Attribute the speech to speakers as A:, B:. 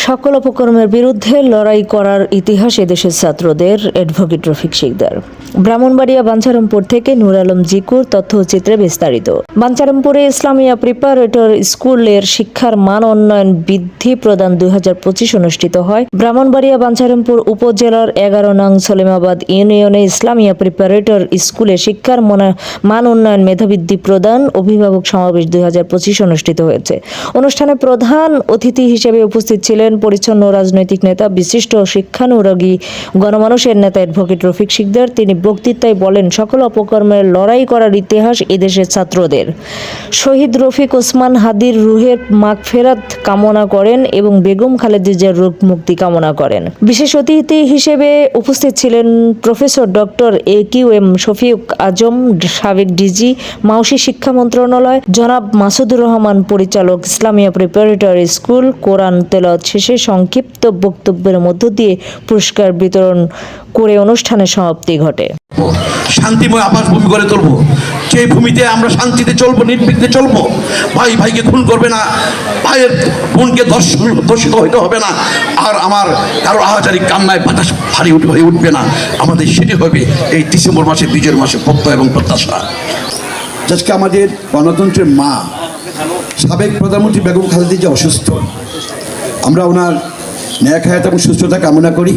A: সকল অপকর্মের বিরুদ্ধে লড়াই করার ইতিহাস এদেশের ছাত্রদের। অ্যাডভোকেট রফিক শিকদার। ব্রাহ্মণবাড়িয়া বাঞ্ছারামপুর থেকে নূর আলম জিকুর তথ্যচিত্রে বিস্তারিত। বাঞ্ছারামপুরে ইসলামিয়া প্রিপারেটর স্কুলের শিক্ষার মান উন্নয়ন বৃদ্ধি প্রদান 2025 অনুষ্ঠিত হয়। ব্রাহ্মণবাড়িয়া বাঞ্ছারামপুর উপজেলার 11 নং সলিমাবাদ ইউনিয়নে ইসলামিয়া প্রিপারেটর স্কুলে শিক্ষার মান উন্নয়ন মেধাবৃদ্ধি প্রদান অভিভাবক সমাবেশ 2025 অনুষ্ঠিত হয়েছে। অনুষ্ঠানে প্রধান অতিথি হিসেবে উপস্থিত ছিলেন পরিচ্ছন্ন রাজনৈতিক নেতা, বিশিষ্ট শিক্ষানুরাগী গণমানুষের নেতা অ্যাডভোকেট রফিক শিকদার। তিনি বক্তৃতায় বলেন, সকল অপকর্মের লড়াই করার ইতিহাস এদেশের ছাত্রদের। শহীদ রফিক ওসমান হাদির রুহের মাগফিরাত কামনা করেন এবং বেগম খালেদা জিয়ার রোগ মুক্তি কামনা করেন। বিশেষ অতিথি হিসেবে উপস্থিত ছিলেন প্রফেসর ডক্টর AQM শফিউক আজম, সাবেক ডিজি, মাউসী শিক্ষা মন্ত্রণালয়, জনাব মাসুদুর রহমান, পরিচালক, ইসলামিয়া প্রিপারেটরি স্কুল। কোরআন তেলাওয়াত শেষে সংক্ষিপ্ত বক্তব্যের মধ্য দিয়ে পুরস্কার বিতরণ করে অনুষ্ঠানের সমাপ্তি ঘটে।
B: শান্তিময় আবাস ভূমি গড়ে তুলবো, যে ভূমিতে আমরা শান্তিতে চলবো, নির্বিঘ্নে চলবো। ভাই ভাইকে খুন করবে না, ভাইয়ের বোনকে দর্শিত হইতে হবে না, আর আমার কারো আহাজারি কান্নায় বাতাস ভারী হয়ে উঠবে না। আমাদের সেটি হবে এই ডিসেম্বর মাসে, বিজয়ের মাসে প্রত্যয় এবং প্রত্যাশা।
C: আজকে আমাদের গণতন্ত্রের মা সাবেক প্রধানমন্ত্রী বেগম খালেদা জিয়া অসুস্থ। আমরা ওনার ন্যায় হায়াত এবং সুস্থতা কামনা করি।